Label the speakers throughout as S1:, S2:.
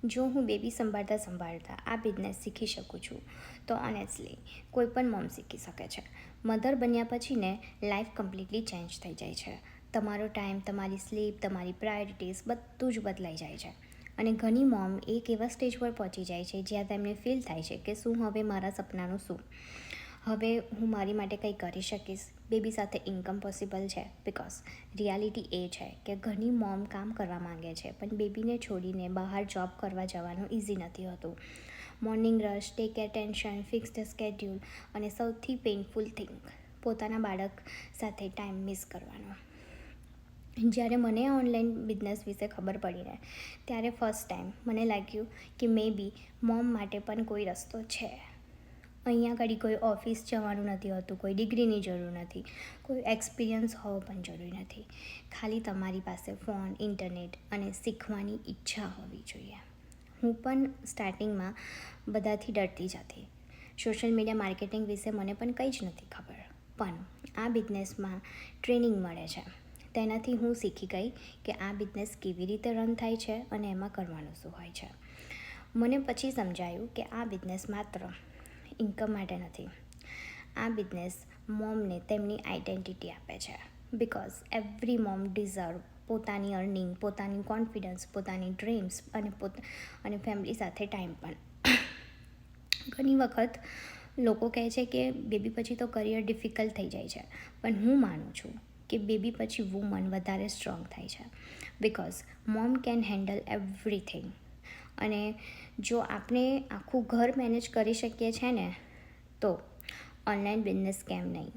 S1: જો હું બેબી સંભાળતા આ બિઝનેસ શીખી શકું છું તો ઓનેસ્ટલી કોઈ પણ મોમ શીખી શકે છે. મધર બન્યા પછી ને લાઈફ કમ્પ્લીટલી ચેન્જ થઈ જાય છે. તમારો ટાઈમ, તમારી સ્લીપ, તમારી પ્રાયોરિટીઝ બધું જ બદલાઈ જાય છે. અને ઘણી મોમ એક એવા સ્ટેજ પર પહોંચી જાય છે જ્યાં તેમને ફીલ થાય છે કે શું હવે મારા સપનાનું શું, હવે હું મારી માટે કંઈ કરી શકીશ. બેબી સાથે ઇન્કમ પોસિબલ છે બિકોઝ રિયાલિટી એ છે કે ઘણી મોમ કામ કરવા માંગે છે પણ બેબીને છોડીને બહાર જોબ કરવા જવાનું ઇઝી નથી હોતું. Morning rush, take care tension, fixed schedule અને સૌથી પેઇનફુલ થિંગ પોતાના બાળક સાથે ટાઈમ મિસ કરવાનો. જ્યારે મને આ ઓનલાઈન બિઝનેસ વિશે ખબર પડી ને ત્યારે ફર્સ્ટ ટાઈમ મને લાગ્યું કે મે બી મોમ માટે પણ કોઈ રસ્તો છે. અહીંયા આગળ કોઈ ઓફિસ જવાનું નથી હોતું, કોઈ ડિગ્રીની જરૂર નથી, કોઈ એક્સપિરિયન્સ હોવો પણ જરૂરી નથી. ખાલી તમારી પાસે ફોન, ઇન્ટરનેટ અને શીખવાની ઈચ્છા હોવી જોઈએ. હું પણ સ્ટાર્ટિંગમાં બધાથી ડરતી જ હતી. સોશિયલ મીડિયા માર્કેટિંગ વિશે મને પણ કંઈ જ નથી ખબર. પણ આ બિઝનેસમાં ટ્રેનિંગ મળે છે. તેનાથી હું શીખી ગઈ કે આ બિઝનેસ કેવી રીતે રન થાય છે અને એમાં કરવાનું શું હોય છે. મને પછી સમજાયું કે આ બિઝનેસ માત્ર ઇન્કમ માટે નથી. આ બિઝનેસ મોમને તેમની આઈડેન્ટિટી આપે છે. બિકોઝ એવરી મોમ ડિઝર્વ પોતાની અર્નિંગ, પોતાની કોન્ફિડન્સ, પોતાની ડ્રીમ્સ અને ફેમિલી સાથે ટાઈમ પણ. ઘણી વખત લોકો કહે છે કે બેબી પછી તો કરિયર ડિફિકલ્ટ થઈ જાય છે, પણ હું માનું છું કે બેબી પછી વુમન વધારે સ્ટ્રોંગ થાય છે. Because mom can handle everything. અને જો આપણે આખું ઘર મેનેજ કરી શકીએ છીએ ને તો ઓનલાઈન બિઝનેસ કેમ નહીં.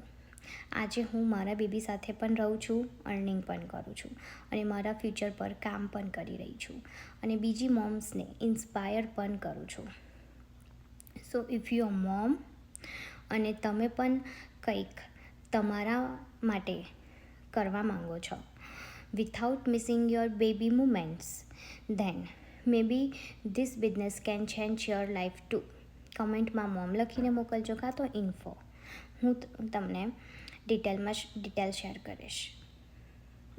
S1: આજે હું મારા બેબી સાથે પણ રહું છું, અર્નિંગ પણ કરું છું અને મારા ફ્યુચર પર કામ પણ કરી રહી છું અને બીજી મોમ્સને ઇન્સ્પાયર પણ કરું છું. So if you a mom અને તમે પણ કંઈક તમારા માટે કરવા માંગો છો without missing your baby moments, then may be this business can change your life too. કમેન્ટમાં મોમ લખીને મોકલજો કાં તો ઇન્ફો. હું તમને ડિટેલ શેર કરીશ.